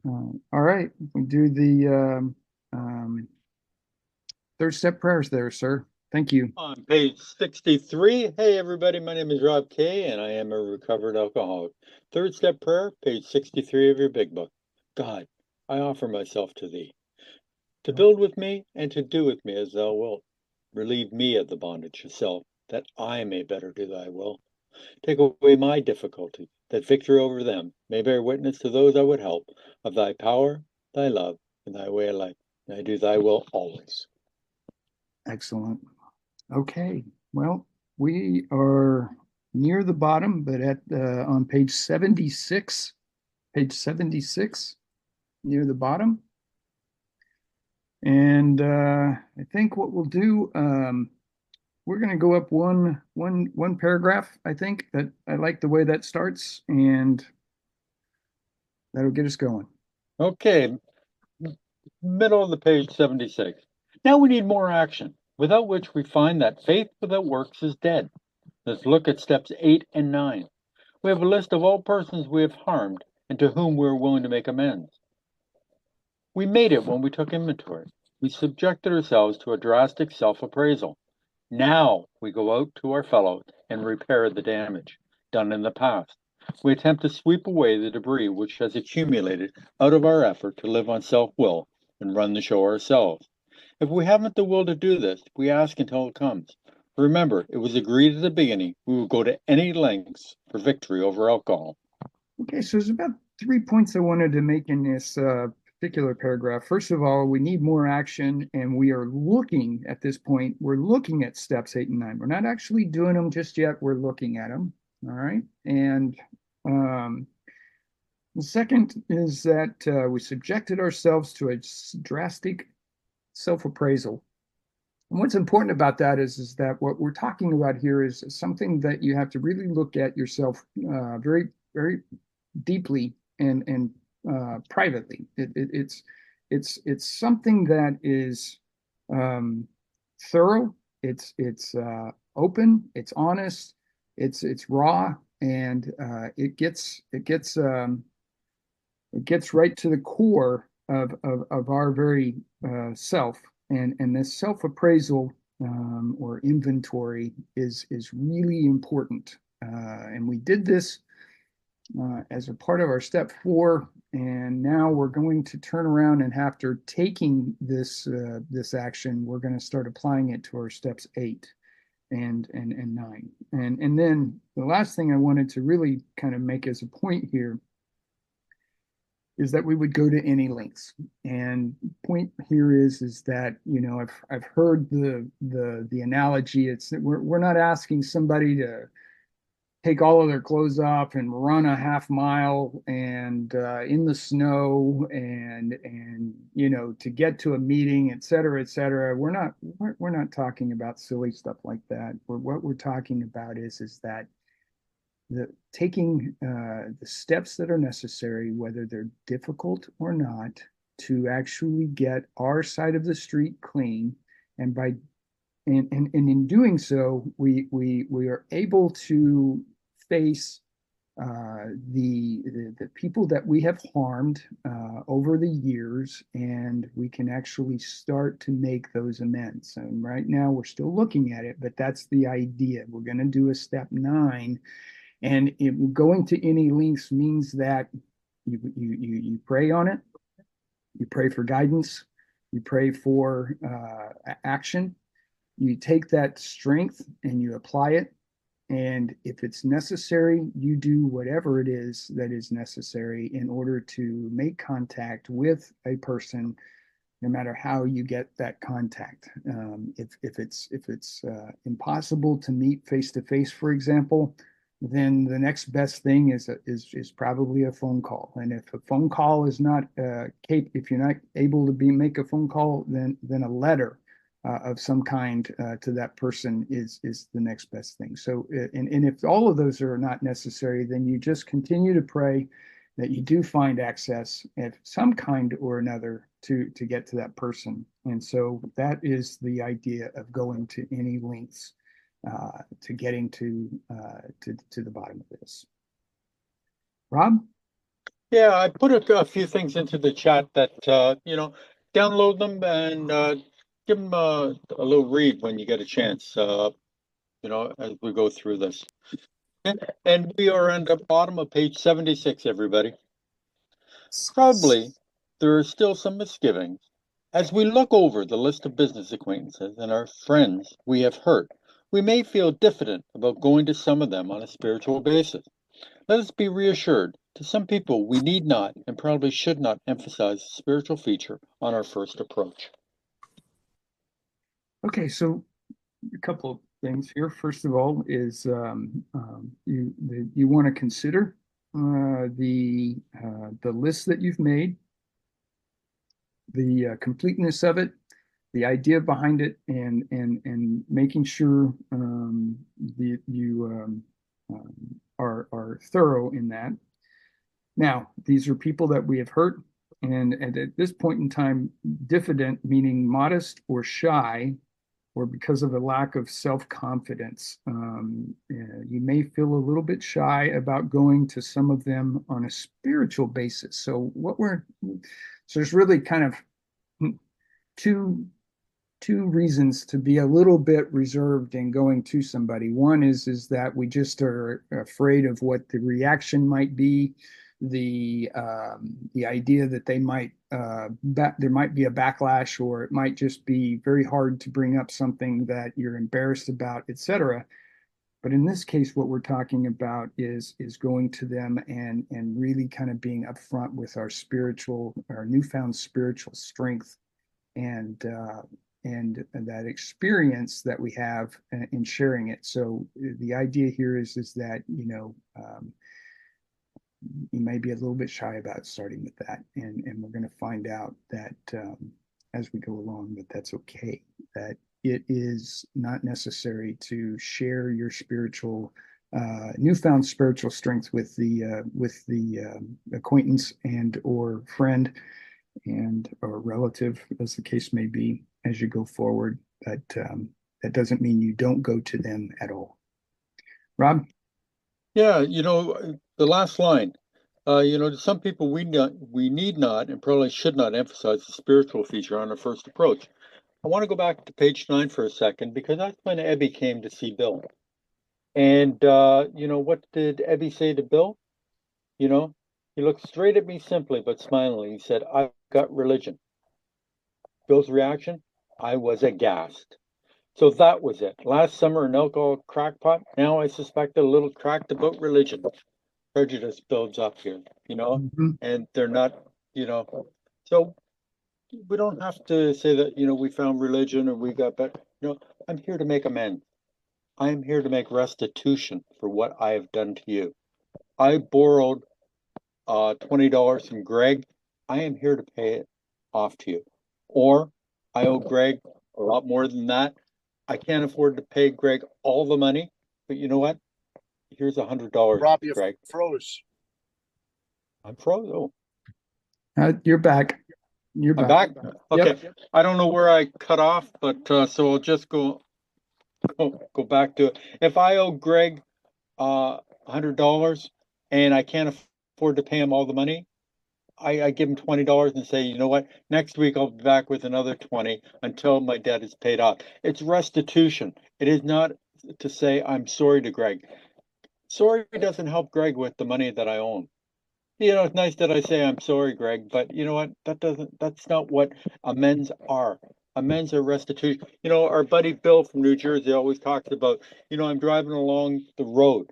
All right, we do the third step prayers there, sir. Thank you. On page 63, hey everybody, my name is Rob Kay, and I am a recovered alcoholic. Third step prayer, page 63 of your big book. God, I offer myself to thee, to build with me and to do with me as thou wilt. Relieve me of the bondage of self, that I may better do thy will. Take away my difficulty, that victory over them may bear witness to those I would help of thy power, thy love, and thy way of life. And I do thy will always. Excellent. Okay. Well, we are near the bottom, but at on page 76, near the bottom. And I think what we'll do, we're going to go up one paragraph. I think that I like the way that starts, and that'll get us going. Okay, middle of the page 76. Now we need more action, without which we find that faith without works is dead. Let's look at steps 8 and 9. We have a list of all persons we have harmed and to whom we are willing to make amends. We made it when we took inventory. We subjected ourselves to a drastic self-appraisal. Now we go out to our fellows and repair the damage done in the past. We attempt to sweep away the debris which has accumulated out of our effort to live on self-will and run the show ourselves. If we haven't the will to do this, we ask until it comes. Remember, it was agreed at the beginning we will go to any lengths for victory over alcohol. Okay, so there's about 3 points I wanted to make in this particular paragraph. First of all, we need more action, and we are looking at this point, we're looking at steps 8 and 9. We're not actually doing them just yet, we're looking at them. All right. And um, the second is that we subjected ourselves to a drastic self-appraisal. And what's important about that is that what we're talking about here is something that you have to really look at yourself very, very deeply and privately. It's something that is thorough. It's open. It's honest. It's raw, and it gets right to the core of our very self. And this self appraisal or inventory is really important. And we did this as a part of our step 4. And now we're going to turn around, and after taking this action, we're going to start applying it to our steps 8 and 9. And then the last thing I wanted to really kind of make as a point here is that we would go to any lengths. And point here is that, I've heard the analogy. It's that we're not asking somebody to take all of their clothes off and run a half mile and in the snow and to get to a meeting, et cetera, et cetera. We're not talking about silly stuff like that. What we're talking about is that taking the steps that are necessary, whether they're difficult or not, to actually get our side of the street clean. And by and in doing so, we are able to face the people that we have harmed over the years, and we can actually start to make those amends. And right now, we're still looking at it, but that's the idea. We're going to do a step 9, and going to any lengths means that you pray on it, you pray for guidance, you pray for action. You take that strength and you apply it. And if it's necessary, you do whatever it is that is necessary in order to make contact with a person, no matter how you get that contact. If it's impossible to meet face to face, for example, then the next best thing is probably a phone call. And if a phone call is not if you're not able to make a phone call, then a letter of some kind to that person is the next best thing. So, and if all of those are not necessary, then you just continue to pray that you do find access of some kind or another to get to that person. And so that is the idea of going to any lengths to getting to the bottom of this. Rob? Yeah, I put a few things into the chat that, download them and give them a little read when you get a chance, as we go through this. And we are at the bottom of page 76, everybody. Probably there are still some misgivings. As we look over the list of business acquaintances and our friends we have hurt, we may feel diffident about going to some of them on a spiritual basis. Let us be reassured. To some people, we need not and probably should not emphasize the spiritual feature on our first approach. Okay, so a couple of things here. First of all, is you want to consider the list that you've made, the completeness of it, the idea behind it, and making sure you are thorough in that. Now, these are people that we have hurt, and at this point in time, diffident meaning modest or shy, or because of a lack of self-confidence. You may feel a little bit shy about going to some of them on a spiritual basis. So there's really kind of two reasons to be a little bit reserved in going to somebody. One is that we just are afraid of what the reaction might be, the idea that they might there might be a backlash, or it might just be very hard to bring up something that you're embarrassed about, etc. But in this case, what we're talking about is going to them and really kind of being upfront with our newfound spiritual strength, and that experience that we have in sharing it. So the idea here is that you may be a little bit shy about starting with that, and we're going to find out that as we go along, that that's okay. That it is not necessary to share your newfound spiritual strength with the acquaintance and or friend and or relative, as the case may be, as you go forward. That doesn't mean you don't go to them at all. Rob? Yeah, the last line. To some people, we need not, and probably should not emphasize the spiritual feature on our first approach. I want to go back to page 9 for a second because that's when Ebby came to see Bill. And what did Ebby say to Bill? He looked straight at me simply but smilingly. He said, "I've got religion." Bill's reaction? I was aghast. So that was it. Last summer, an alcohol crackpot. Now I suspect a little cracked about religion. Prejudice builds up here, Mhm. and they're not, so we don't have to say that, we found religion or we got better. I'm here to make amends. I am here to make restitution for what I have done to you. I borrowed $20 from Greg. I am here to pay it off to you. Or I owe Greg a lot more than that. I can't afford to pay Greg all the money, but you know what? Here's $100, Rob, you Greg. froze. I'm froze. Oh, You're back. You're I'm back. back. Okay. Yep. I don't know where I cut off, but so I'll just go back to it. If I owe Greg $100 and I can't afford to pay him all the money, I give him $20 and say, you know what? Next week I'll be back with another 20 until my debt is paid off. It's restitution. It is not to say I'm sorry to Greg. Sorry doesn't help Greg with the money that I owe him. It's nice that I say I'm sorry, Greg, but you know what? That's not what amends are. Amends are restitution. Our buddy Bill from New Jersey always talks about, I'm driving along the road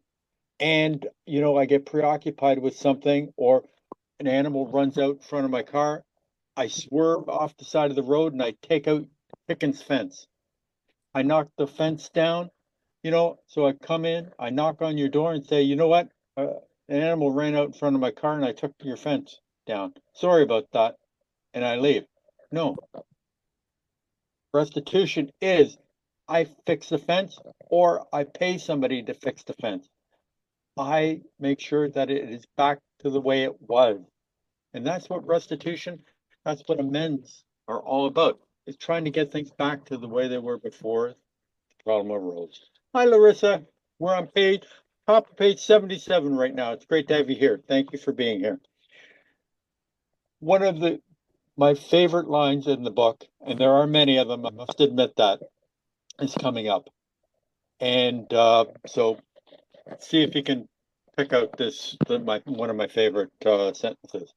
and, I get preoccupied with something or an animal runs out in front of my car. I swerve off the side of the road and I take out Pickens' fence. I knock the fence down, so I come in, I knock on your door and say, you know what? An animal ran out in front of my car and I took your fence down. Sorry about that. And I leave. No. Restitution is I fix the fence or I pay somebody to fix the fence. I make sure that it is back to the way it was. And that's what restitution, that's what amends are all about. Is trying to get things back to the way they were before the problem arose. Hi, Larissa. We're on top of page 77 right now. It's great to have you here. Thank you for being here. one of my favorite lines in the book, and there are many of them, I must admit that, is coming up. And so see if you can pick out one of my favorite sentences.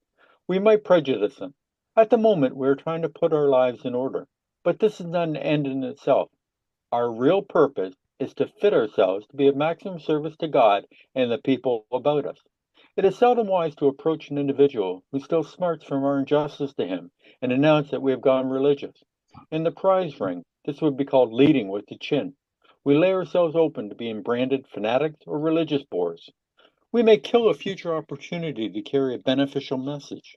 We might prejudice them. At the moment, we're trying to put our lives in order, but this is not an end in itself. Our real purpose is to fit ourselves to be of maximum service to God and the people about us. It is seldom wise to approach an individual who still smarts from our injustice to him and announce that we have gone religious. In the prize ring, this would be called leading with the chin. We lay ourselves open to being branded fanatics or religious bores. We may kill a future opportunity to carry a beneficial message,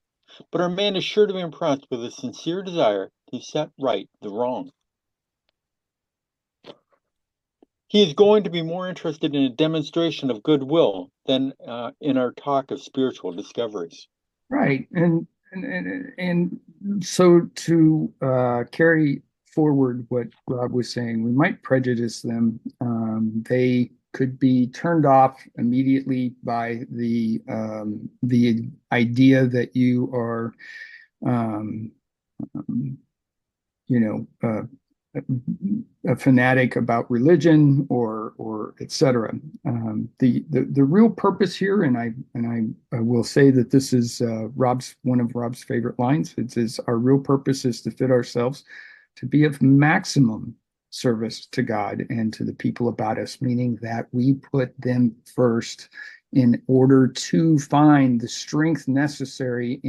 but our man is sure to be impressed with a sincere desire to set right the wrong. He is going to be more interested in a demonstration of goodwill than in our talk of spiritual discoveries. Right. And so to carry forward what Rob was saying, we might prejudice them. They could be turned off immediately by the idea that you are um, um, you know, a fanatic about religion or etc. The real purpose here, and I will say that this is Rob's one of Rob's favorite lines. It says our real purpose is to fit ourselves to be of maximum service to God and to the people about us, meaning that we put them first in order to find the strength necessary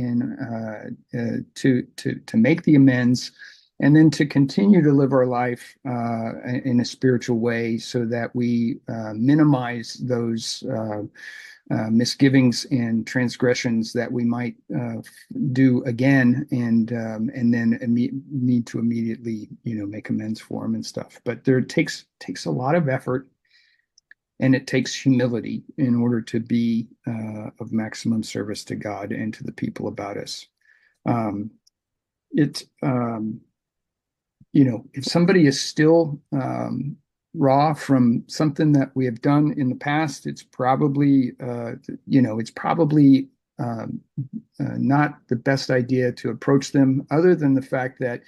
to make the amends and then to continue to live our life in a spiritual way so that we minimize those misgivings and transgressions that we might do again and then need to immediately make amends for them and stuff. But there takes a lot of effort and it takes humility in order to be of maximum service to God and to the people about us. It if somebody is still raw from something that we have done in the past, it's probably, not the best idea to approach them, other than the fact that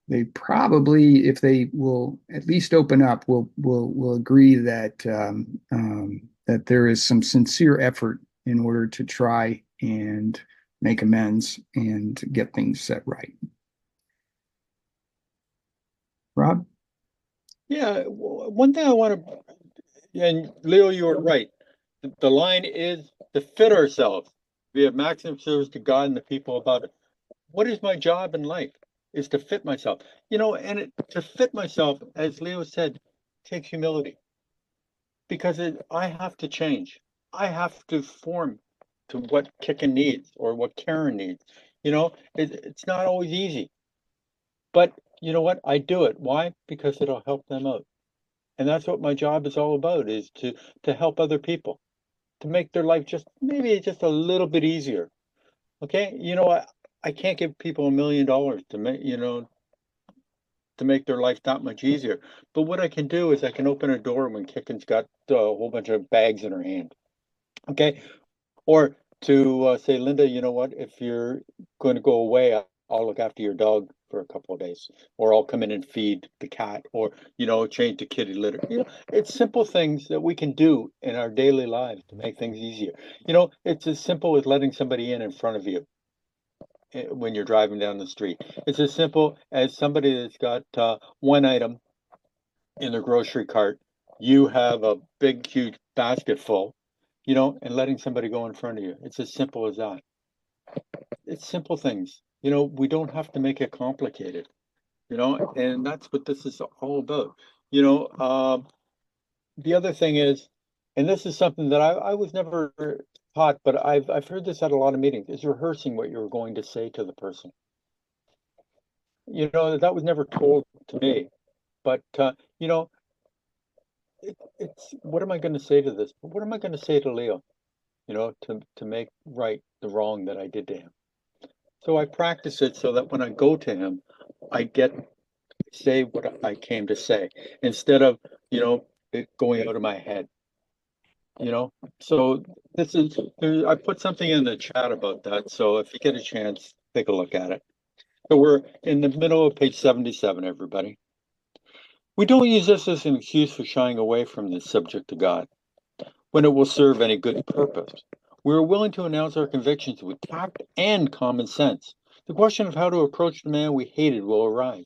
they probably, if they will at least open up, will agree that there is some sincere effort in order to try and make amends and get things set right. Rob? Yeah, one thing I want to, and Leo, you were right. The line is to fit ourselves. We have maximum service to God and the people about it. What is my job in life? Is to fit myself. To fit myself, as Leo said, takes humility because I have to change. I have to form to what Kicken needs or what Karen needs. It's not always easy, but you know what? I do it. Why? Because it'll help them out. And that's what my job is all about, is to help other people, to make their life maybe just a little bit easier. Okay? I can't give people $1 million to make their life that much easier. But what I can do is I can open a door when Kicken's got a whole bunch of bags in her hand. Okay? Or to say, Linda, you know what? If you're going to go away, I'll look after your dog for a couple of days, or I'll come in and feed the cat, or change the kitty litter. It's simple things that we can do in our daily lives to make things easier. It's as simple as letting somebody in front of you when you're driving down the street. It's as simple as somebody that's got one item in their grocery cart. You have a big, huge basket full, and letting somebody go in front of you. It's as simple as that. It's simple things. We don't have to make it complicated, and that's what this is all about. The other thing is, and this is something that I was never taught, but I've heard this at a lot of meetings, is rehearsing what you're going to say to the person. That was never told to me, but it's what am I going to say to this? What am I going to say to Leo? To make right the wrong that I did to him. So I practice it so that when I go to him, I say what I came to say instead of, it going out of my head. So I put something in the chat about that. So if you get a chance, take a look at it. So we're in the middle of page 77, everybody. We don't use this as an excuse for shying away from this subject to God when it will serve any good purpose. We are willing to announce our convictions with tact and common sense. The question of how to approach the man we hated will arise.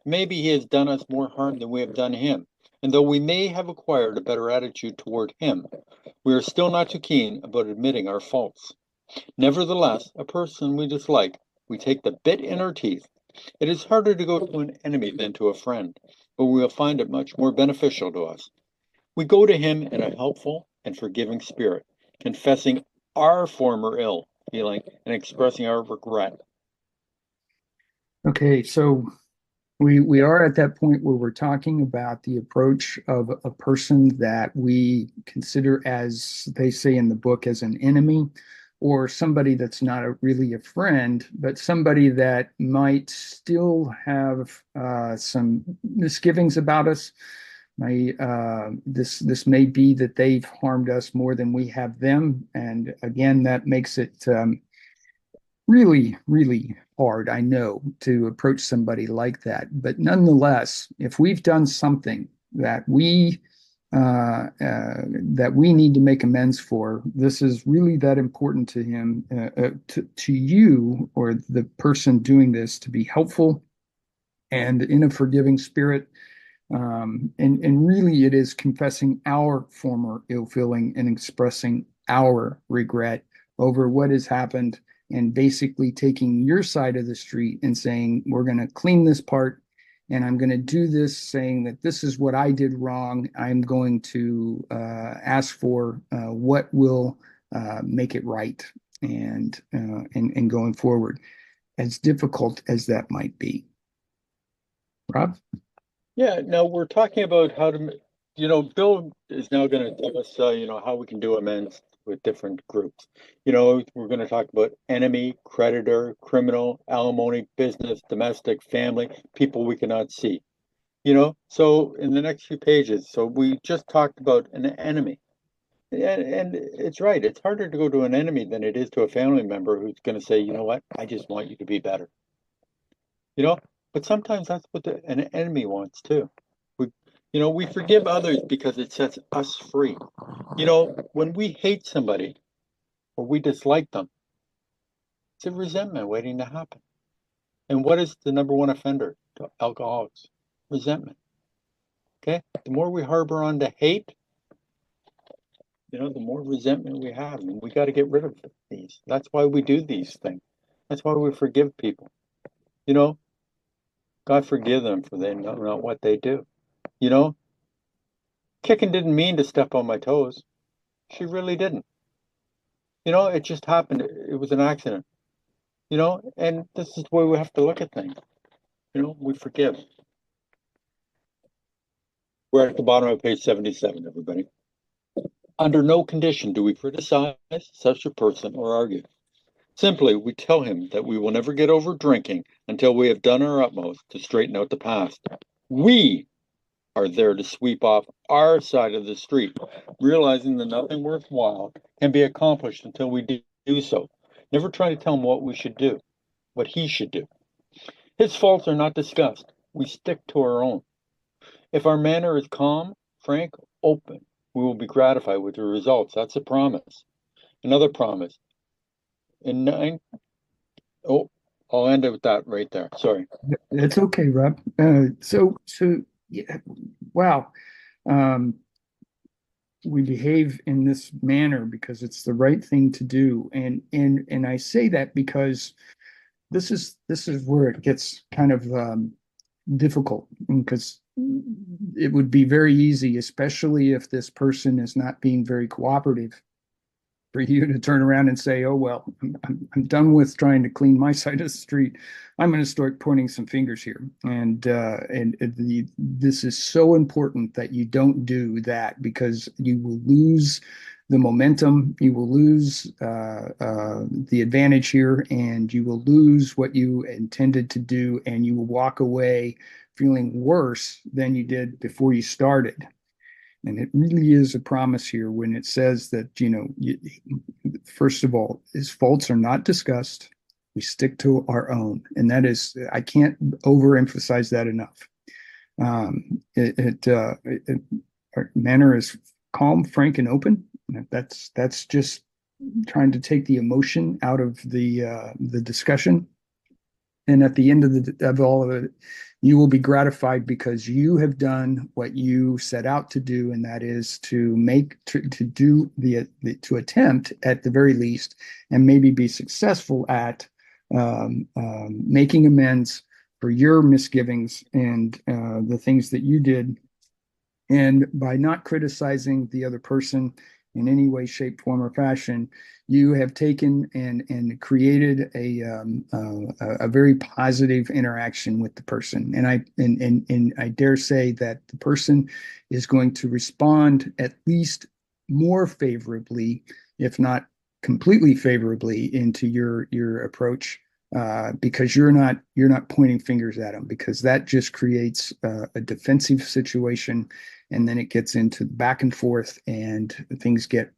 Maybe he has done us more harm than we have done him, and though we may have acquired a better attitude toward him, we are still not too keen about admitting our faults. Nevertheless, a person we dislike, we take the bit in our teeth. It is harder to go to an enemy than to a friend, but we will find it much more beneficial to us. We go to him in a helpful and forgiving spirit, confessing our former ill feeling and expressing our regret. Okay, so we are at that point where we're talking about the approach of a person that we consider, as they say in the book, as an enemy, or somebody that's not really a friend, but somebody that might still have some misgivings about us. This may be that they've harmed us more than we have them, and again, that makes it really, really hard, I know, to approach somebody like that. But nonetheless, if we've done something that we need to make amends for, this is really that important to him, to you or the person doing this, to be helpful and in a forgiving spirit. And really, it is confessing our former ill feeling and expressing our regret over what has happened, and basically taking your side of the street and saying, we're going to clean this part, and I'm going to do this, saying that this is what I did wrong. I'm going to ask for what will make it right, and going forward, as difficult as that might be. Rob? Yeah, now we're talking about how to, Bill is now going to tell us, how we can do amends with different groups. We're going to talk about enemy, creditor, criminal, alimony, business, domestic, family, people we cannot see. So in the next few pages, so we just talked about an enemy. And it's right. It's harder to go to an enemy than it is to a family member who's going to say, you know what, I just want you to be better. You know, but sometimes that's what an enemy wants too. We, we forgive others because it sets us free. When we hate somebody or we dislike them, it's a resentment waiting to happen. And what is the number one offender to alcoholics? Resentment. Okay. The more we harbor on to hate, the more resentment we have, and we got to get rid of these. That's why we do these things. That's why we forgive people. God forgive them, for they know not what they do. You know, Kicking didn't mean to step on my toes. She really didn't. It just happened. It was an accident. And this is the way we have to look at things. We forgive. We're at the bottom of page 77, everybody. Under no condition do we criticize such a person or argue. Simply, we tell him that we will never get over drinking until we have done our utmost to straighten out the past. We are there to sweep off our side of the street, realizing that nothing worthwhile can be accomplished until we do so. Never try to tell him what we should do, what he should do. His faults are not discussed. We stick to our own. If our manner is calm, frank, open, we will be gratified with the results. That's a promise. Another promise. In nine, oh, I'll end it with that right there. Sorry. That's okay, Rob. So yeah, wow. Um, we behave in this manner because it's the right thing to do, and I say that because this is where it gets kind of difficult, because it would be very easy, especially if this person is not being very cooperative, for you to turn around and say, "Oh well, I'm done with trying to clean my side of the street. I'm going to start pointing some fingers here." And this is so important that you don't do that, because you will lose the momentum, you will lose the advantage here, and you will lose what you intended to do, and you will walk away feeling worse than you did before you started. And it really is a promise here when it says that, first of all, his faults are not discussed. We stick to our own. And that is, I can't overemphasize that enough. Our manner is calm, frank, and open. That's just trying to take the emotion out of the discussion. And at the end of all of it, you will be gratified because you have done what you set out to do, and that is to attempt at the very least, and maybe be successful at making amends for your misgivings and the things that you did. And by not criticizing the other person in any way, shape, form, or fashion, you have taken and created a very positive interaction with the person. And I dare say that the person is going to respond at least more favorably, if not completely favorably, into your approach, because you're not pointing fingers at them, because that just creates a defensive situation, and then it gets into back and forth, and things get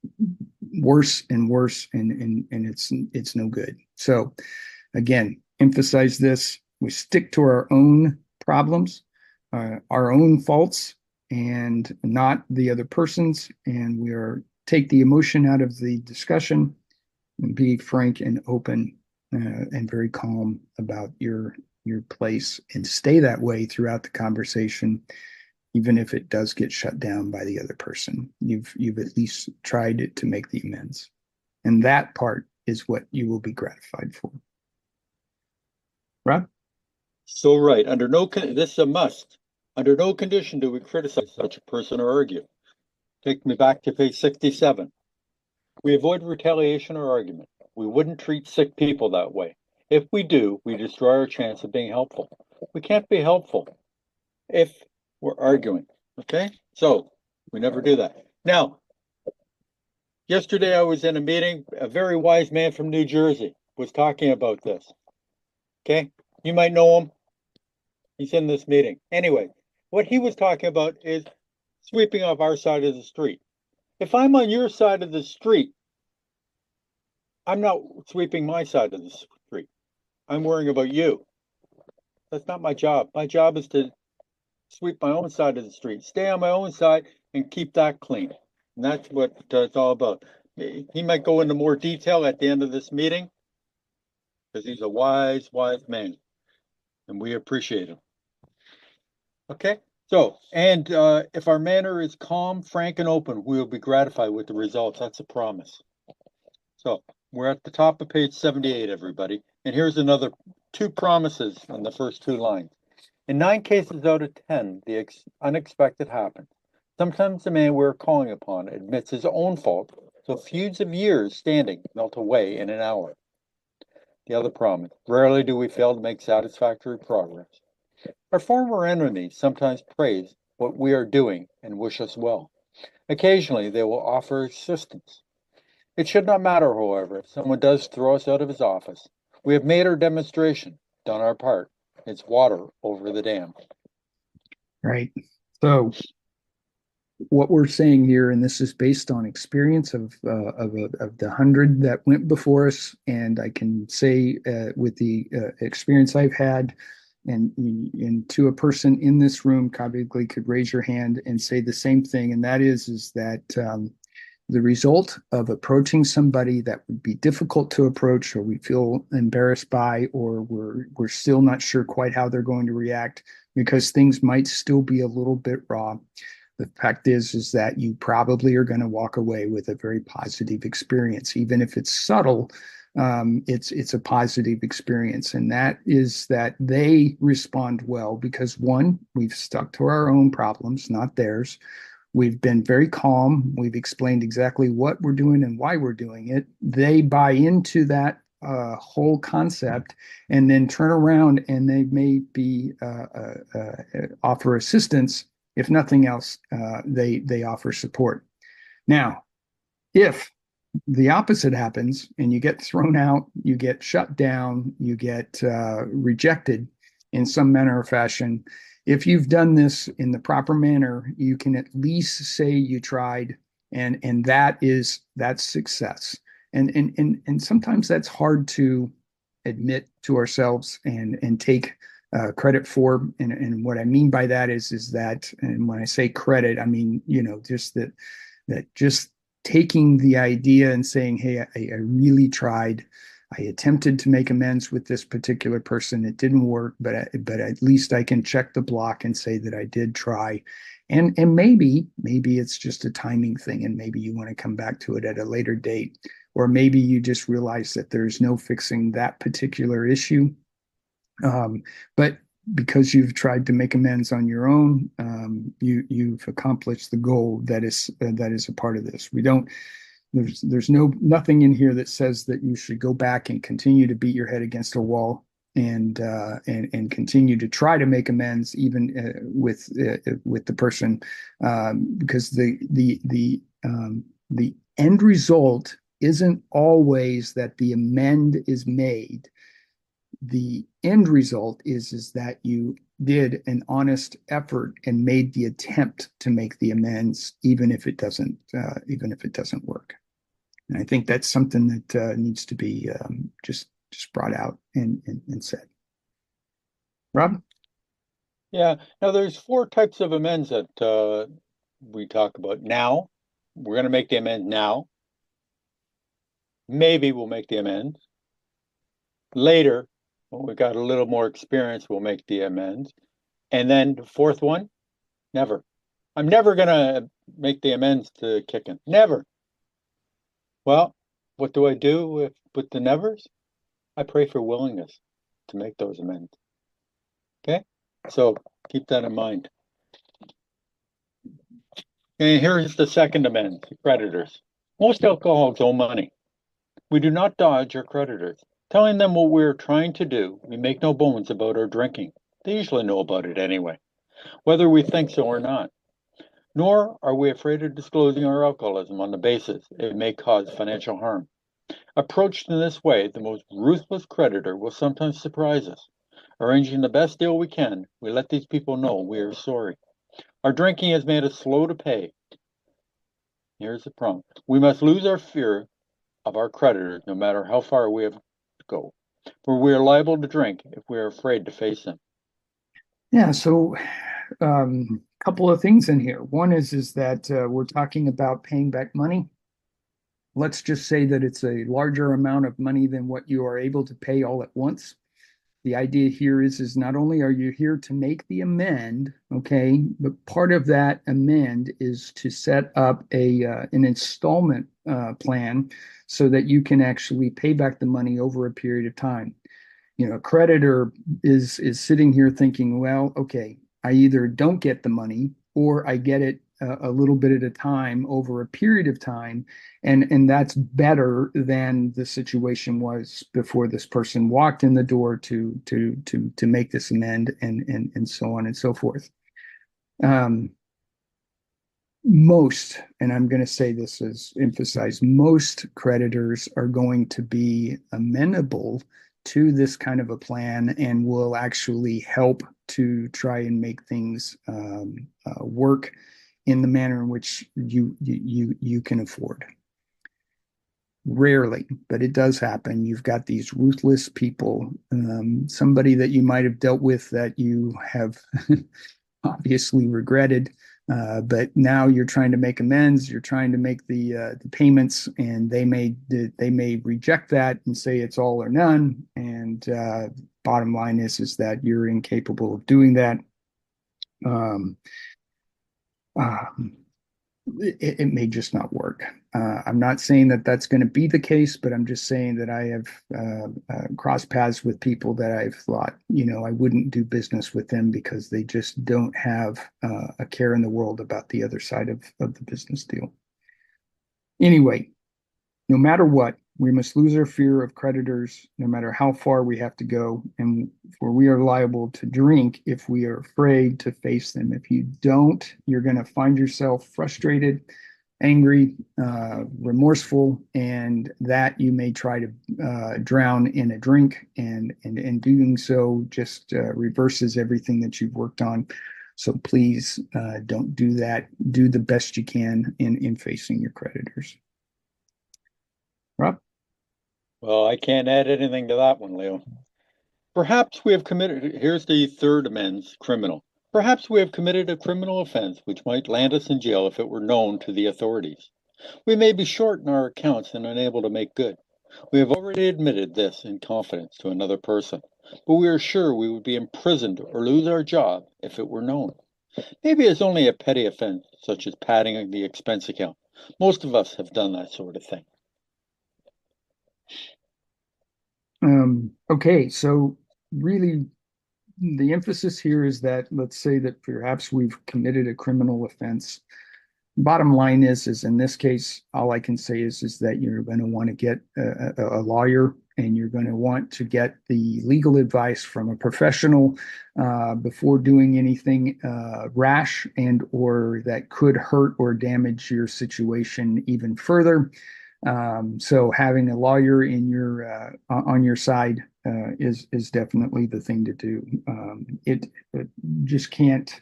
worse and worse, and it's no good. So again, emphasize this: we stick to our own problems, our own faults, and not the other person's, and take the emotion out of the discussion and be frank and open, and very calm about your place, and stay that way throughout the conversation, even if it does get shut down by the other person. You've at least tried to make the amends, and that part is what you will be gratified for. Rob? So right, this is a must. Under no condition do we criticize such a person or argue. Take me back to page 67. We avoid retaliation or argument. We wouldn't treat sick people that way. If we do, we destroy our chance of being helpful. We can't be helpful if we're arguing. Okay? So we never do that. Now, yesterday I was in a meeting. A very wise man from New Jersey was talking about this. Okay? You might know him. He's in this meeting. Anyway, what he was talking about is sweeping off our side of the street. If I'm on your side of the street, I'm not sweeping my side of the street. I'm worrying about you. That's not my job. My job is to sweep my own side of the street, stay on my own side, and keep that clean. And that's what it's all about. He might go into more detail at the end of this meeting, because he's a wise, wise man, and we appreciate him. Okay? So, and if our manner is calm, frank, and open, we will be gratified with the results. That's a promise. So, we're at the top of page 78, everybody. And here's another 2 promises on the first 2 lines. In 9 cases out of 10, the unexpected happens. Sometimes the man we're calling upon admits his own fault, so feuds of years standing melt away in an hour. The other promise: rarely do we fail to make satisfactory progress. Our former enemies sometimes praise what we are doing and wish us well. Occasionally, they will offer assistance. It should not matter, however, if someone does throw us out of his office. We have made our demonstration, done our part. It's water over the dam. Right. So what we're saying here, and this is based on experience of the 100 that went before us, and I can say with the experience I've had, and to a person in this room probably could raise your hand and say the same thing, and that is that the result of approaching somebody that would be difficult to approach, or we feel embarrassed by, or we're still not sure quite how they're going to react because things might still be a little bit raw. The fact is that you probably are going to walk away with a very positive experience, even if it's subtle. It's a positive experience, and that is that they respond well because, one, we've stuck to our own problems, not theirs. We've been very calm. We've explained exactly what we're doing and why we're doing it. They buy into that whole concept, and then turn around and they may be offer assistance. If nothing else, they offer support. Now, if the opposite happens and you get thrown out, you get shut down, you get rejected in some manner or fashion, if you've done this in the proper manner, you can at least say you tried, and that's success. And sometimes that's hard to admit to ourselves and take credit for. And what I mean by that is that, and when I say credit, I mean, just that just taking the idea and saying, hey, I really tried. I attempted to make amends with this particular person. It didn't work, but at least I can check the block and say that I did try. And maybe it's just a timing thing, and maybe you want to come back to it at a later date, or maybe you just realize that there's no fixing that particular issue. But because you've tried to make amends on your own, you've accomplished the goal that is a part of this. We don't. There's nothing in here that says that you should go back and continue to beat your head against a wall and continue to try to make amends even with the person, because the end result isn't always that the amend is made. The end result is that you did an honest effort and made the attempt to make the amends, even if it doesn't work. And I think that's something that needs to be just brought out and said. Rob? Yeah. Now there's 4 types of amends that we talk about. Now, we're going to make the amends now. Maybe we'll make the amends. Later, when we got a little more experience, we'll make the amends. And then the 4th one, never. I'm never going to make the amends to Kicken. Never. Well, what do I do with the nevers? I pray for willingness to make those amends. Okay? So keep that in mind. And here's the second amend, creditors. Most alcoholics owe money. We do not dodge our creditors. Telling them what we're trying to do, we make no bones about our drinking. They usually know about it anyway, whether we think so or not. Nor are we afraid of disclosing our alcoholism on the basis it may cause financial harm. Approached in this way, the most ruthless creditor will sometimes surprise us. Arranging the best deal we can, we let these people know we are sorry. Our drinking has made us slow to pay. Here's the problem. We must lose our fear of our creditors, no matter how far we have to go. For we are liable to drink if we are afraid to face them. Yeah, so couple of things in here. One is that we're talking about paying back money. Let's just say that it's a larger amount of money than what you are able to pay all at once. The idea here is not only are you here to make the amend, okay, but part of that amend is to set up an installment plan so that you can actually pay back the money over a period of time. A creditor is sitting here thinking, well, okay, I either don't get the money or I get it a little bit at a time over a period of time, and that's better than the situation was before this person walked in the door to make this amend, and so on and so forth. Most, and I'm going to say this as emphasized, most creditors are going to be amenable to this kind of a plan and will actually help to try and make things work in the manner in which you can afford. Rarely, but it does happen. You've got these ruthless people, somebody that you might have dealt with that you have obviously regretted, but now you're trying to make amends. You're trying to make the payments, and they may reject that and say it's all or none. And bottom line is that you're incapable of doing that. It may just not work. I'm not saying that that's going to be the case, but I'm just saying that I have crossed paths with people that I've thought, I wouldn't do business with them because they just don't have a care in the world about the other side of the business deal. Anyway, no matter what, we must lose our fear of creditors, no matter how far we have to go, and for we are liable to drink if we are afraid to face them. If you don't, you're going to find yourself frustrated, angry, remorseful, and that you may try to drown in a drink, and doing so just reverses everything that you've worked on. So please don't do that. Do the best you can in facing your creditors. Rob? Well, I can't add anything to that one, Leo. Perhaps we have committed, here's the third amends, criminal. Perhaps we have committed a criminal offense which might land us in jail if it were known to the authorities. We may be short in our accounts and unable to make good. We have already admitted this in confidence to another person, but we are sure we would be imprisoned or lose our job if it were known. Maybe it's only a petty offense, such as padding the expense account. Most of us have done that sort of thing. Okay, so really the emphasis here is that let's say that perhaps we've committed a criminal offense. Bottom line is in this case, all I can say is that you're going to want to get a lawyer and you're going to want to get the legal advice from a professional before doing anything rash and or that could hurt or damage your situation even further. So having a lawyer in your on your side is definitely the thing to do. It just can't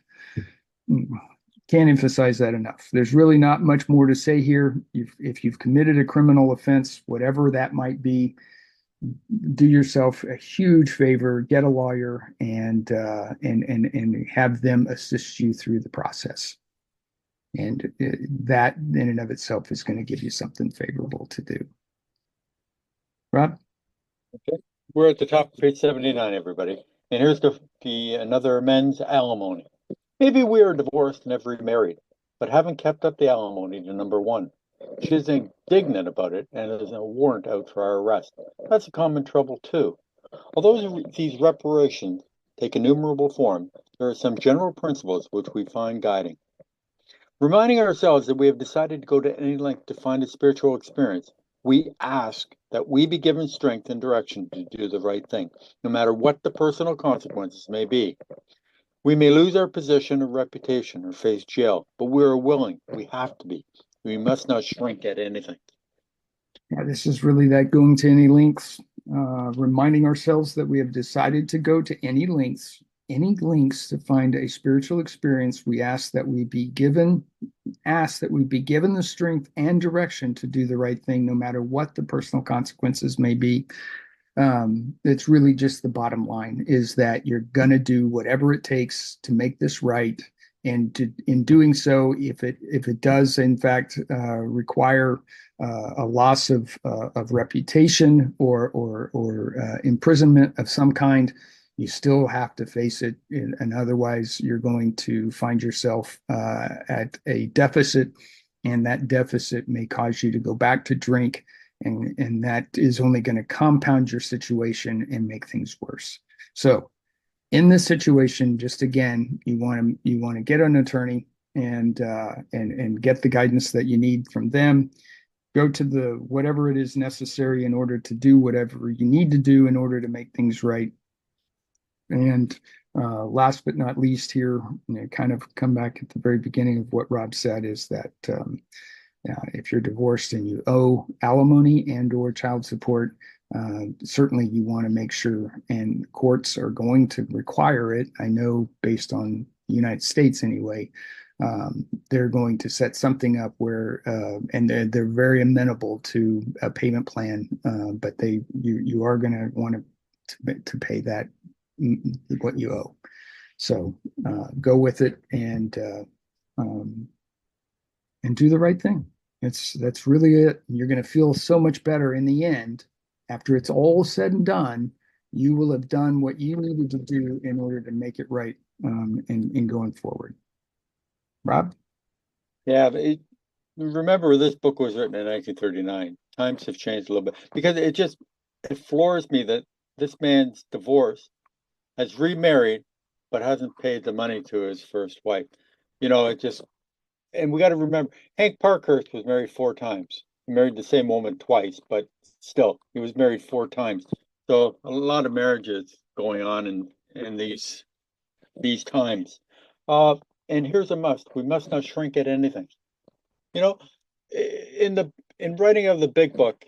emphasize that enough. There's really not much more to say here. If you've committed a criminal offense, whatever that might be, do yourself a huge favor, get a lawyer, and have them assist you through the process. And that in and of itself is going to give you something favorable to do. Rob? Okay. We're at the top of page 79, everybody. And here's the another amends, alimony. Maybe we are divorced and have remarried, but haven't kept up the alimony to number one. She is indignant about it and there's a warrant out for our arrest. That's a common trouble too. Although these reparations take innumerable form, there are some general principles which we find guiding. Reminding ourselves that we have decided to go to any length to find a spiritual experience, we ask that we be given strength and direction to do the right thing, no matter what the personal consequences may be. We may lose our position or reputation or face jail, but we are willing. We have to be. We must not shrink at anything. Yeah, this is really that going to any lengths, reminding ourselves that we have decided to go to any lengths to find a spiritual experience. We ask that we be given the strength and direction to do the right thing, no matter what the personal consequences may be. It's really just the bottom line is that you're gonna do whatever it takes to make this right. And in doing so, if it does in fact require a loss of reputation or imprisonment of some kind, you still have to face it, and otherwise you're going to find yourself at a deficit, and that deficit may cause you to go back to drink, and that is only going to compound your situation and make things worse. So in this situation, just again, you want to get an attorney and get the guidance that you need from them. Go to the whatever it is necessary in order to do whatever you need to do in order to make things right. And last but not least, here, kind of come back at the very beginning of what Rob said is that if you're divorced and you owe alimony and or child support, certainly you want to make sure, and courts are going to require it. I know based on the United States anyway, they're going to set something up where, and they're very amenable to a payment plan, but you are going to want to pay that what you owe. So go with it um, and do the right thing. That's really it. You're going to feel so much better in the end after it's all said and done. You will have done what you needed to do in order to make it right in going forward. Rob? Yeah, remember this book was written in 1939. Times have changed a little bit because it floors me that this man's divorced, has remarried, but hasn't paid the money to his first wife. And we got to remember, Hank Parkhurst was married 4 times. He married the same woman twice, but still, he was married 4 times. So a lot of marriages going on in these times. And here's a must: we must not shrink at anything. You know, in writing of the big book,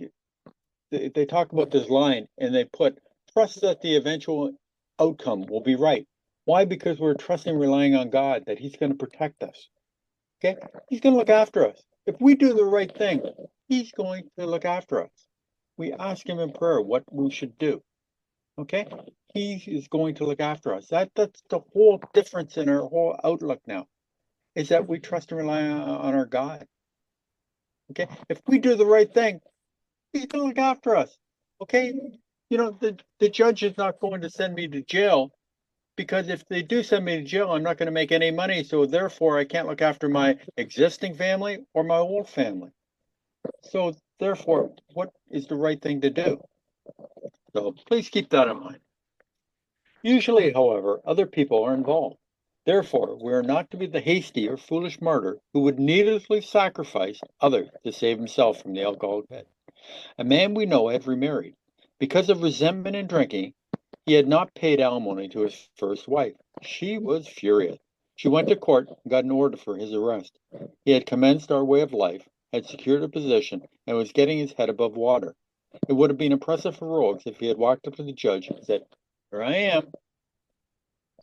they talk about this line, and they put trust that the eventual outcome will be right. Why? Because we're trusting, relying on God that He's going to protect us. Okay, He's going to look after us. If we do the right thing, He's going to look after us. We ask him in prayer what we should do. Okay? He is going to look after us. That's the whole difference in our whole outlook now, is that we trust and rely on our God. Okay? If we do the right thing, he's gonna look after us. Okay? You know, the judge is not going to send me to jail, because if they do send me to jail, I'm not going to make any money. So therefore, I can't look after my existing family or my old family. So therefore, what is the right thing to do? So please keep that in mind. Usually, however, other people are involved. Therefore, we are not to be the hasty or foolish martyr who would needlessly sacrifice others to save himself from the alcoholic pit. A man we know had remarried. Because of resentment and drinking, he had not paid alimony to his first wife. She was furious. She went to court and got an order for his arrest. He had commenced our way of life, had secured a position, and was getting his head above water. It would have been impressive heroics if he had walked up to the judge and said, "Here I am."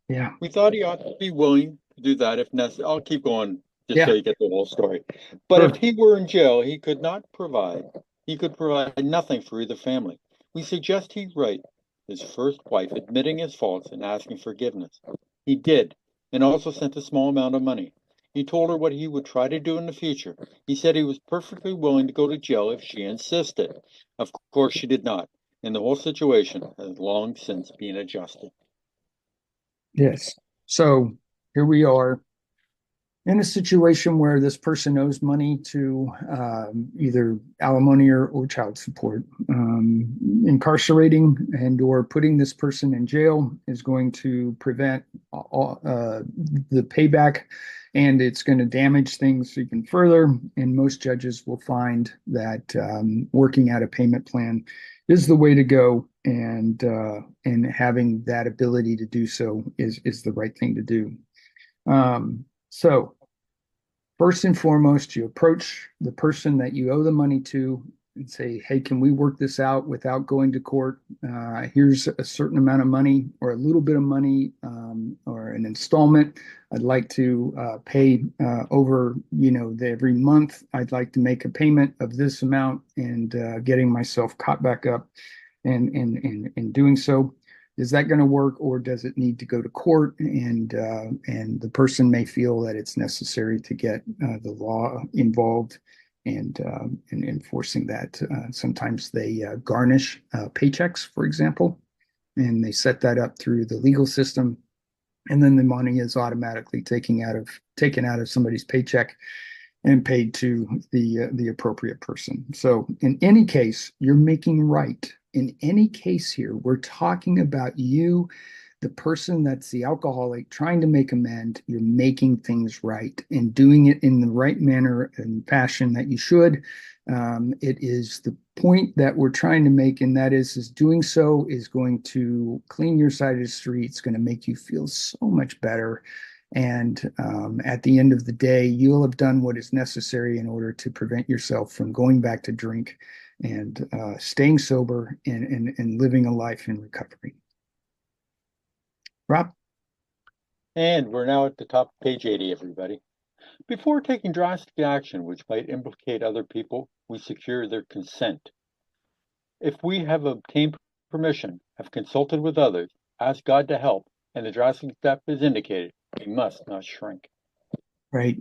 Yeah. We thought he ought to be willing to do that if necessary. I'll keep going just so Yeah. you get the whole story. But if Sure. he were in jail, he could provide nothing for either family. We suggest he write his first wife admitting his faults and asking forgiveness. He did, and also sent a small amount of money. He told her what he would try to do in the future. He said he was perfectly willing to go to jail if she insisted. Of course, she did not, and the whole situation has long since been adjusted. Yes. So here we are in a situation where this person owes money to either alimony or child support. Incarcerating and or putting this person in jail is going to prevent the payback, and it's going to damage things even further. And most judges will find that working out a payment plan is the way to go, and having that ability to do so is the right thing to do. So first and foremost, you approach the person that you owe the money to and say, "Hey, can we work this out without going to court? Here's a certain amount of money or a little bit of money, or an installment. I'd like to pay over, every month. I'd like to make a payment of this amount and getting myself caught back up and doing so. Is that going to work, or does it need to go to court?" And the person may feel that it's necessary to get the law involved and enforcing that. Sometimes they garnish paychecks, for example, and they set that up through the legal system, and then the money is automatically taken out of somebody's paycheck and paid to the appropriate person. So in any case, you're making right. In any case here, we're talking about you, the person that's the alcoholic, trying to make amends. You're making things right and doing it in the right manner and fashion that you should. It is the point that we're trying to make, and that is doing so is going to clean your side of the street. It's going to make you feel so much better. And at the end of the day, you'll have done what is necessary in order to prevent yourself from going back to drink and staying sober and living a life in recovery. Rob? And we're now at the top of page 80, everybody. Before taking drastic action which might implicate other people, we secure their consent. If we have obtained permission, have consulted with others, asked God to help, and the drastic step is indicated, we must not shrink. Right.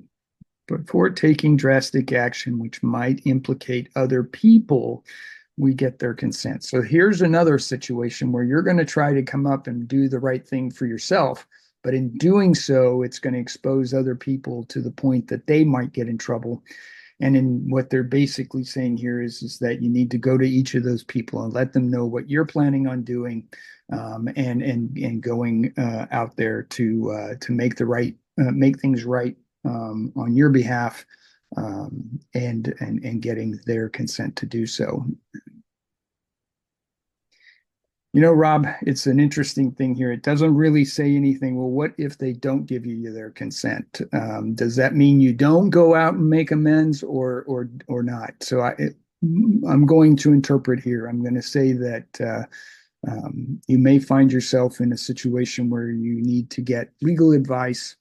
Before taking drastic action which might implicate other people, we get their consent. So here's another situation where you're going to try to come up and do the right thing for yourself, but in doing so, it's going to expose other people to the point that they might get in trouble. And in what they're basically saying here is that you need to go to each of those people and let them know what you're planning on doing, and going out there to make things right on your behalf, and getting their consent to do so. Rob, it's an interesting thing here. It doesn't really say anything. Well, what if they don't give you their consent? Does that mean you don't go out and make amends, or not? So I'm going to interpret here. I'm going to say that you may find yourself in a situation where you need to get legal advice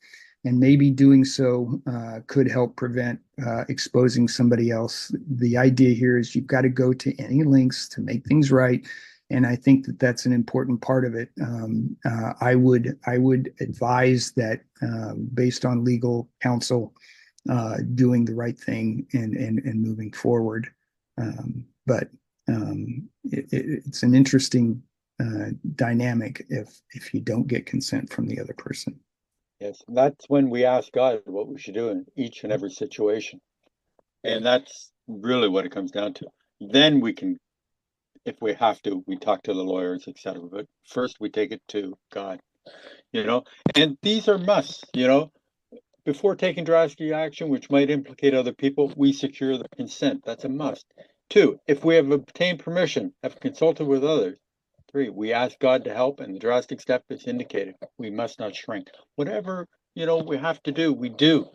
and maybe doing so could help prevent exposing somebody else. The idea here is you've got to go to any lengths to make things right, and I think that that's an important part of it. I would advise that based on legal counsel, doing the right thing and moving forward. But it's an interesting dynamic if you don't get consent from the other person. Yes, that's when we ask God what we should do in each and every situation. And that's really what it comes down to. Then we can, if we have to, we talk to the lawyers, etc. But first we take it to God, you know, and these are musts, you know. Before taking drastic action, which might implicate other people, we secure the consent. That's a must. Two, if we have obtained permission, have consulted with others. Three, we ask God to help, and the drastic step is indicated. We must not shrink. Whatever, we have to do, we do.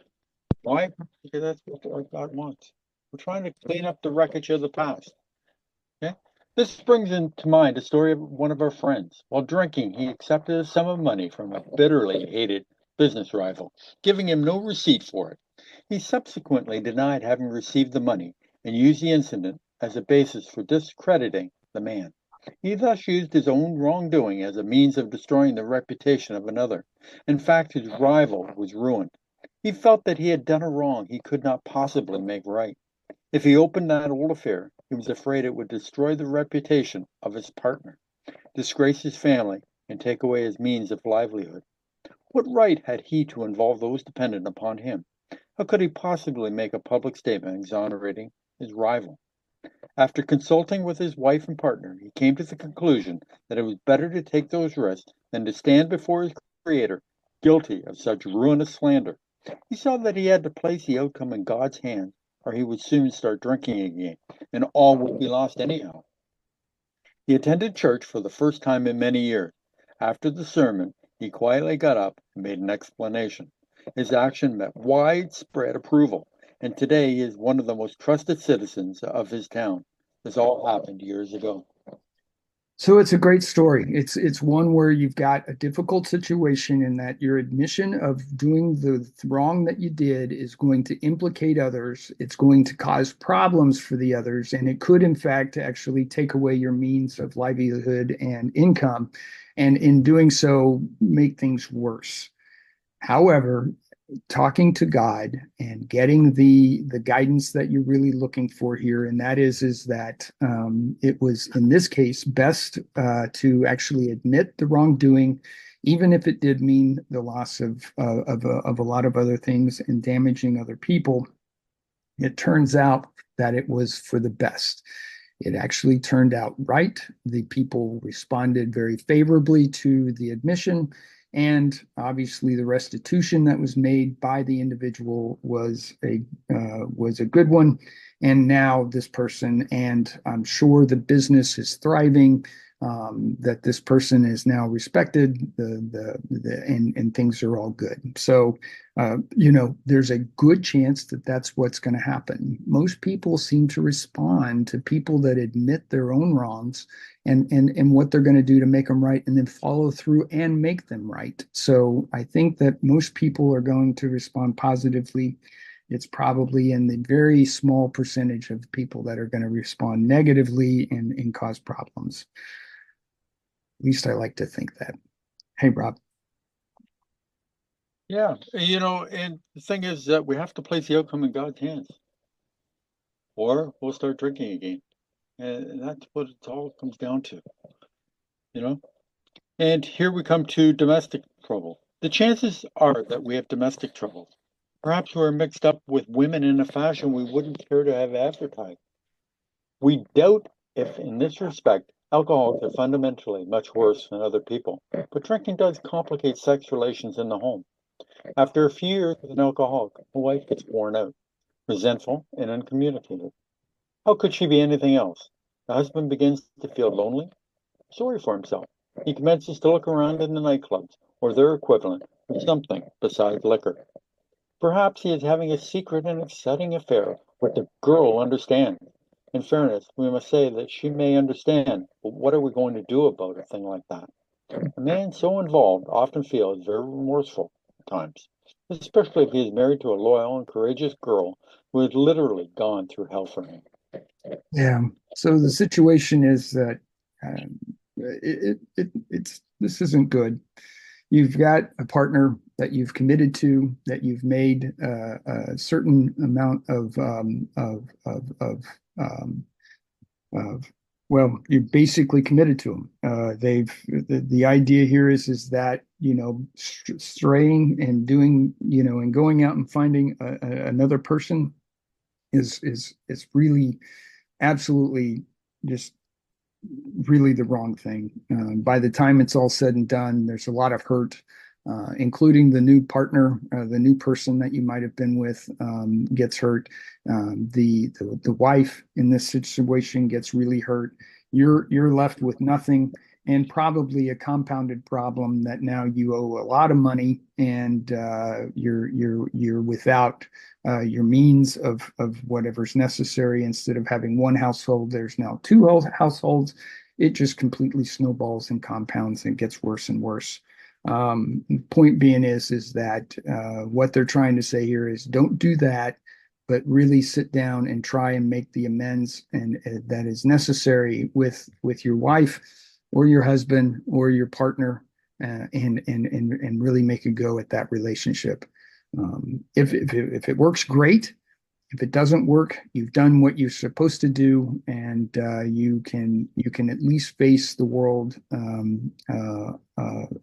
Why? Because that's what God wants. We're trying to clean up the wreckage of the past. Okay? This brings into mind a story of one of our friends. While drinking, he accepted a sum of money from a bitterly hated business rival, giving him no receipt for it. He subsequently denied having received the money and used the incident as a basis for discrediting the man. He thus used his own wrongdoing as a means of destroying the reputation of another. In fact, his rival was ruined. He felt that he had done a wrong he could not possibly make right. If he opened that old affair, he was afraid it would destroy the reputation of his partner, disgrace his family, and take away his means of livelihood. What right had he to involve those dependent upon him? How could he possibly make a public statement exonerating his rival? After consulting with his wife and partner, he came to the conclusion that it was better to take those risks than to stand before his Creator guilty of such ruinous slander. He saw that he had to place the outcome in God's hands, or he would soon start drinking again, and all would be lost anyhow. He attended church for the first time in many years. After the sermon, he quietly got up and made an explanation. His action met widespread approval, and today he is one of the most trusted citizens of his town. This all happened years ago. So it's a great story. It's one where you've got a difficult situation in that your admission of doing the wrong that you did is going to implicate others. It's going to cause problems for the others, and it could, in fact, actually take away your means of livelihood and income, and in doing so, make things worse. However, talking to God and getting the guidance that you're really looking for here, and that is that it was in this case best to actually admit the wrongdoing, even if it did mean the loss of a lot of other things and damaging other people. It turns out that it was for the best. It actually turned out right. The people responded very favorably to the admission, and obviously the restitution that was made by the individual was a good one. And now this person, and I'm sure the business is thriving, that this person is now respected, and things are all good. So there's a good chance that that's what's going to happen. Most people seem to respond to people that admit their own wrongs and what they're going to do to make them right, and then follow through and make them right. So I think that most people are going to respond positively. It's probably in the very small percentage of people that are going to respond negatively and cause problems. At least I like to think that. Hey, Rob. Yeah, and the thing is that we have to place the outcome in God's hands, or we'll start drinking again. And that's what it all comes down to, you know? And here we come to domestic trouble. The chances are that we have domestic trouble. Perhaps we're mixed up with women in a fashion we wouldn't care to have advertised. We doubt if, in this respect, alcoholics are fundamentally much worse than other people. But drinking does complicate sex relations in the home. After a few years with an alcoholic, the wife gets worn out, resentful, and uncommunicative. How could she be anything else? The husband begins to feel lonely, sorry for himself. He commences to look around in the nightclubs, or their equivalent, for something besides liquor. Perhaps he is having a secret and exciting affair with the girl understands. In fairness, we must say that she may understand, but what are we going to do about a thing like that? A man so involved often feels very remorseful times, especially if he is married to a loyal and courageous girl who has literally gone through hell for him. Yeah. So the situation is that it's this isn't good. You've got a partner that you've committed to, that you've made a certain amount of well, you basically committed to them. The idea here is that straying and doing and going out and finding another person is really absolutely just really the wrong thing. By the time it's all said and done, there's a lot of hurt, including the new partner, the new person that you might have been with gets hurt. The wife in this situation gets really hurt. You're left with nothing and probably a compounded problem that now you owe a lot of money and you're without your means of whatever's necessary. Instead of having one household, there's now two households. It just completely snowballs and compounds and gets worse and worse. Point being is that what they're trying to say here is don't do that, but really sit down and try and make the amends and that is necessary with your wife or your husband or your partner, and really make a go at that relationship. If it works, great. If it doesn't work, you've done what you're supposed to do, and you can at least face the world in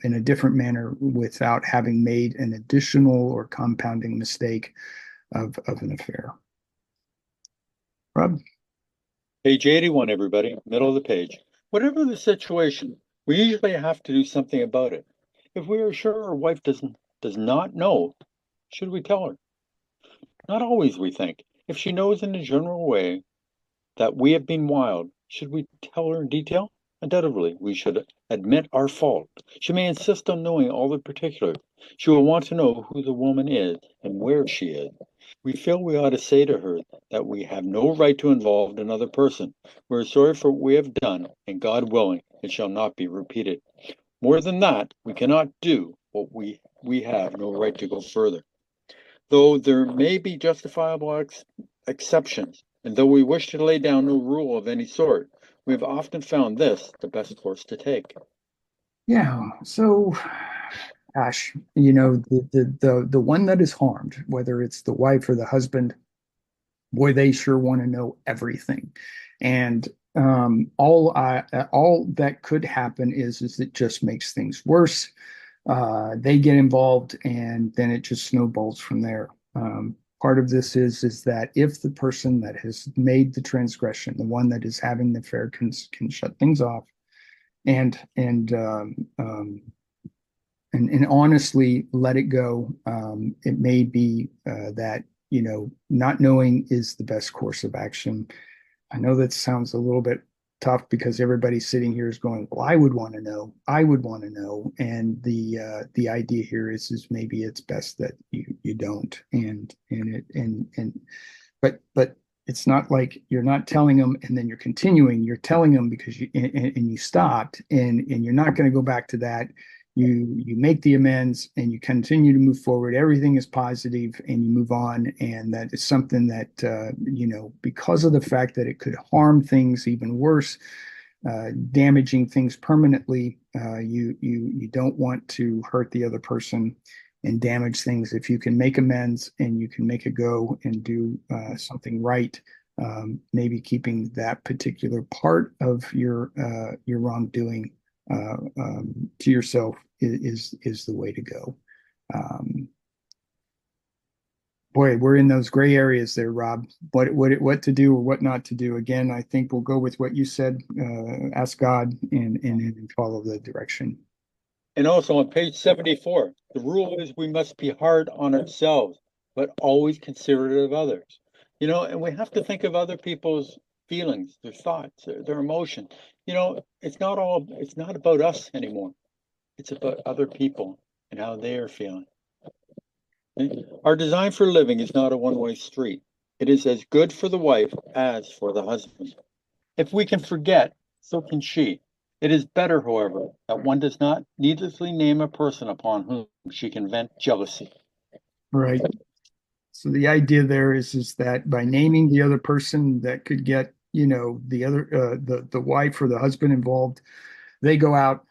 a different manner without having made an additional or compounding mistake of an affair. Rob? Page 81, everybody, middle of the page. Whatever the situation, we usually have to do something about it. If we are sure our wife does not know, should we tell her? Not always, we think. If she knows in a general way that we have been wild, should we tell her in detail? Undoubtedly, we should admit our fault. She may insist on knowing all the particulars. She will want to know who the woman is and where she is. We feel we ought to say to her that we have no right to involve another person. We are sorry for what we have done, and God willing, it shall not be repeated. More than that, we cannot do what we have no right to go further. Though there may be justifiable exceptions, and though we wish to lay down no rule of any sort, we have often found this the best course to take. Yeah. So, gosh, the one that is harmed, whether it's the wife or the husband, boy, they sure want to know everything. And all that could happen is it just makes things worse. They get involved, and then it just snowballs from there. Part of this is that if the person that has made the transgression, the one that is having the affair, can shut things off and honestly let it go, it may be that not knowing is the best course of action. I know that sounds a little bit tough because everybody sitting here is going, well, I would want to know. I would want to know. And the idea here is maybe it's best that you don't. But it's not like you're not telling them and then you're continuing. You're telling them because you stopped, and you're not going to go back to that. You make the amends and you continue to move forward. Everything is positive and you move on. And that is something that, because of the fact that it could harm things even worse, damaging things permanently, you don't want to hurt the other person and damage things. If you can make amends and you can make a go and do something right, maybe keeping that particular part of your wrongdoing to yourself is the way to go. Boy, we're in those gray areas there, Rob. What to do or what not to do? Again, I think we'll go with what you said. Ask God and follow the direction. And also on page 74, the rule is we must be hard on ourselves, but always considerate of others. And we have to think of other people's feelings, their thoughts, their emotions. It's not about us anymore. It's about other people and how they are feeling. Our design for living is not a one-way street. It is as good for the wife as for the husband. If we can forget, so can she. It is better, however, that one does not needlessly name a person upon whom she can vent jealousy. Right. So the idea there is that by naming the other person that could get, the other the wife or the husband involved, they go out.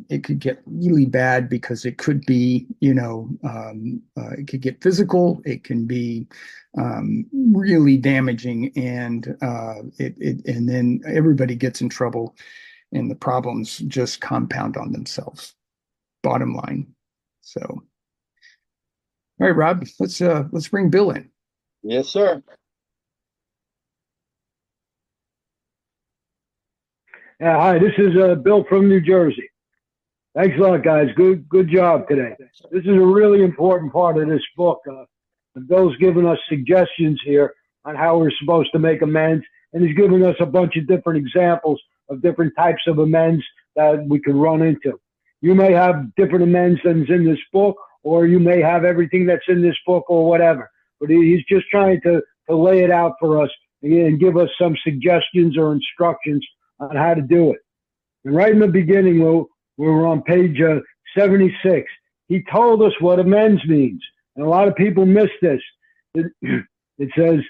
It could get really bad because it could be, it could get physical. It can be really damaging, and and then everybody gets in trouble, and the problems just compound on themselves. Bottom line. So, all right, Rob, let's bring Bill in. Yes, sir. Yeah, hi, this is Bill from New Jersey. Thanks a lot, guys. Good job today. This is a really important part of this book. Bill's given us suggestions here on how we're supposed to make amends, and he's giving us a bunch of different examples of different types of amends that we could run into. You may have different amends than is in this book, or you may have everything that's in this book or whatever. But he's just trying to lay it out for us and give us some suggestions or instructions on how to do it. And right in the beginning, we were on page 76. He told us what amends means. And a lot of people miss this. It says,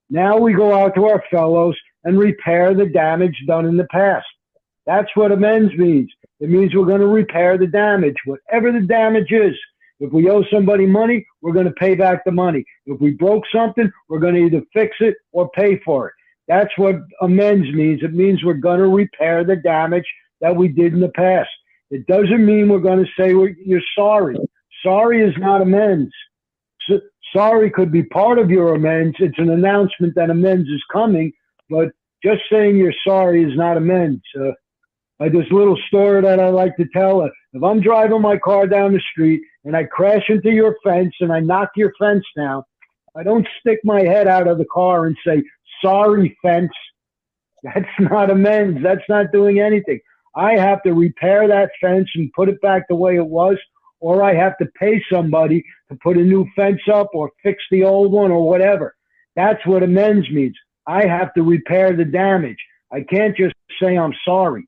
now we go out to our fellows and repair the damage done in the past. That's what amends means. It means we're going to repair the damage, whatever the damage is. If we owe somebody money, we're going to pay back the money. If we broke something, we're going to either fix it or pay for it. That's what amends means. It means we're going to repair the damage that we did in the past. It doesn't mean we're going to say you're sorry. Sorry is not amends. Sorry could be part of your amends. It's an announcement that amends is coming, but just saying you're sorry is not amends. This little story that I like to tell. If I'm driving my car down the street and I crash into your fence and I knock your fence down, I don't stick my head out of the car and say, sorry, fence. That's not amends. That's not doing anything. I have to repair that fence and put it back the way it was, or I have to pay somebody to put a new fence up or fix the old one or whatever. That's what amends means. I have to repair the damage. I can't just say I'm sorry.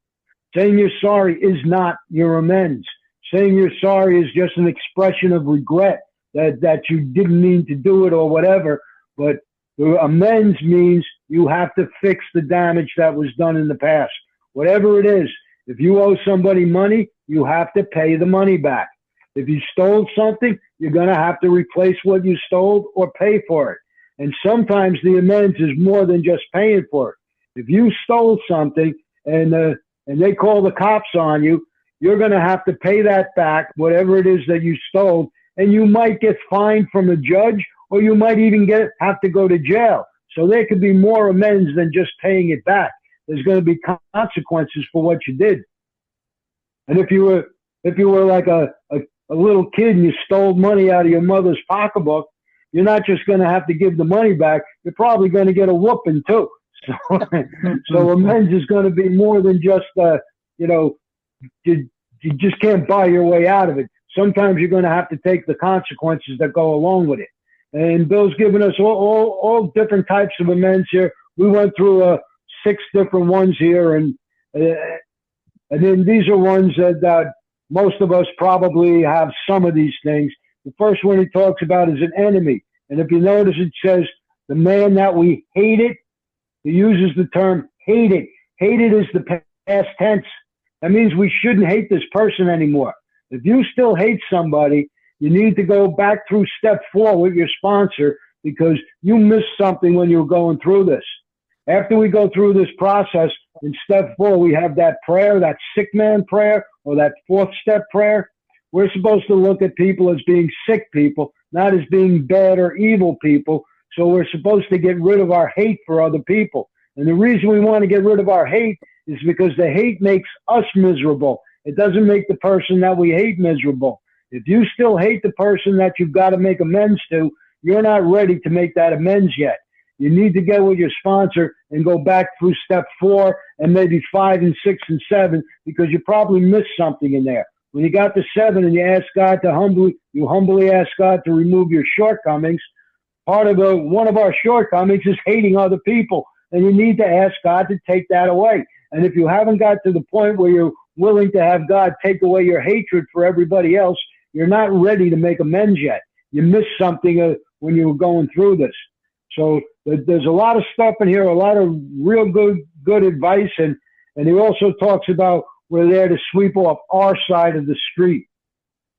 Saying you're sorry is not your amends. Saying you're sorry is just an expression of regret that you didn't mean to do it or whatever. But the amends means you have to fix the damage that was done in the past. Whatever it is, if you owe somebody money, you have to pay the money back. If you stole something, you're going to have to replace what you stole or pay for it. And sometimes the amends is more than just paying for it. If you stole something and they call the cops on you, you're going to have to pay that back, whatever it is that you stole, and you might get fined from a judge, or you might even have to go to jail. So there could be more amends than just paying it back. There's going to be consequences for what you did. And if you were like a little kid and you stole money out of your mother's pocketbook, you're not just going to have to give the money back. You're probably going to get a whooping too. So amends is going to be more than just, you just can't buy your way out of it. Sometimes you're going to have to take the consequences that go along with it. And Bill's given us all different types of amends here. We went through 6 different ones here, and then these are ones that most of us probably have some of these things. The first one he talks about is an enemy. And if you notice, it says the man that we hated. He uses the term hated. Hated is the past tense. That means we shouldn't hate this person anymore. If you still hate somebody, you need to go back through step 4 with your sponsor, because you missed something when you were going through this. After we go through this process, in step 4, we have that prayer, that sick man prayer, or that 4th step prayer. We're supposed to look at people as being sick people, not as being bad or evil people. So we're supposed to get rid of our hate for other people. And the reason we want to get rid of our hate is because the hate makes us miserable. It doesn't make the person that we hate miserable. If you still hate the person that you've got to make amends to, you're not ready to make that amends yet. You need to get with your sponsor and go back through step 4 and maybe 5 and 6 and 7, because you probably missed something in there. When you got to 7 and you ask God to humbly ask God to remove your shortcomings, one of our shortcomings is hating other people, and you need to ask God to take that away. And if you haven't got to the point where you're willing to have God take away your hatred for everybody else, you're not ready to make amends yet. You missed something when you were going through this. So there's a lot of stuff in here, a lot of real good advice. And he also talks about we're there to sweep off our side of the street.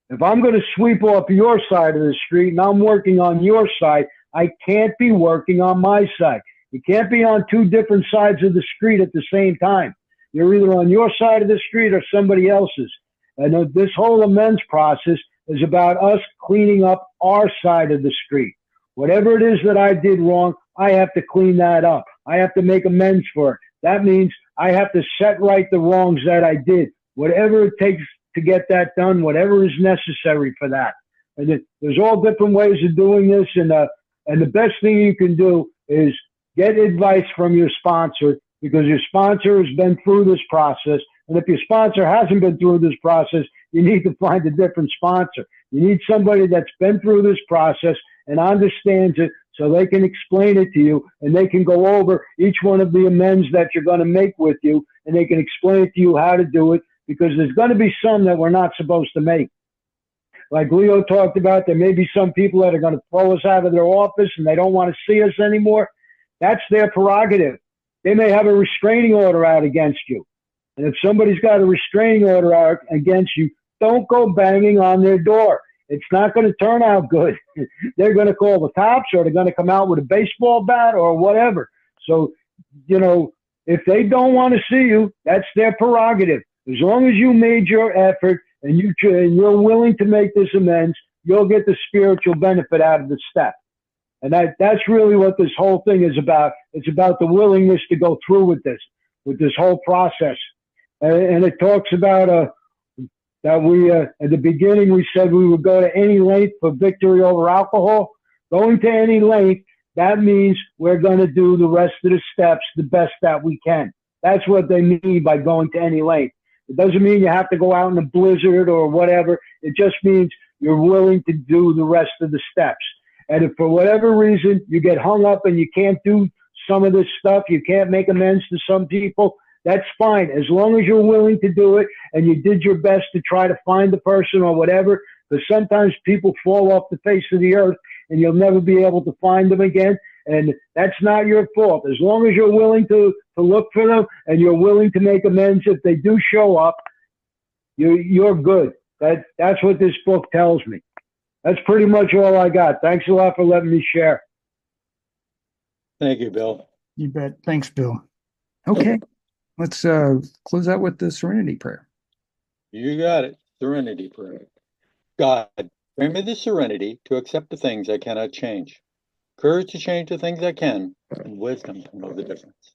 If I'm going to sweep off your side of the street and I'm working on your side, I can't be working on my side. You can't be on two different sides of the street at the same time. You're either on your side of the street or somebody else's. And this whole amends process is about us cleaning up our side of the street. Whatever it is that I did wrong, I have to clean that up. I have to make amends for it. That means I have to set right the wrongs that I did. Whatever it takes to get that done, whatever is necessary for that. And there's all different ways of doing this. And the best thing you can do is get advice from your sponsor, because your sponsor has been through this process. And if your sponsor hasn't been through this process, you need to find a different sponsor. You need somebody that's been through this process and understands it, so they can explain it to you, and they can go over each one of the amends that you're going to make with you, and they can explain to you how to do it, because there's going to be some that we're not supposed to make. Like Leo talked about, there may be some people that are going to throw us out of their office and they don't want to see us anymore. That's their prerogative. They may have a restraining order out against you. And if somebody's got a restraining order out against you, don't go banging on their door. It's not going to turn out good. They're going to call the cops, or they're going to come out with a baseball bat or whatever. So, if they don't want to see you, that's their prerogative. As long as you made your effort and you're willing to make this amends, you'll get the spiritual benefit out of the step. And that's really what this whole thing is about. It's about the willingness to go through with this whole process. And it talks about that we, at the beginning, we said we would go to any length for victory over alcohol. Going to any length, that means we're going to do the rest of the steps the best that we can. That's what they mean by going to any length. It doesn't mean you have to go out in a blizzard or whatever. It just means you're willing to do the rest of the steps. And if for whatever reason you get hung up and you can't do some of this stuff, you can't make amends to some people, that's fine. As long as you're willing to do it and you did your best to try to find the person or whatever, because sometimes people fall off the face of the earth and you'll never be able to find them again. And that's not your fault. As long as you're willing to look for them and you're willing to make amends if they do show up, you're good. That's what this book tells me. That's pretty much all I got. Thanks a lot for letting me share. Thank you, Bill. You bet. Thanks, Bill. Okay, let's close out with the Serenity Prayer. You got it. Serenity prayer. God, grant me the serenity to accept the things I cannot change, courage to change the things I can, and wisdom to know the difference.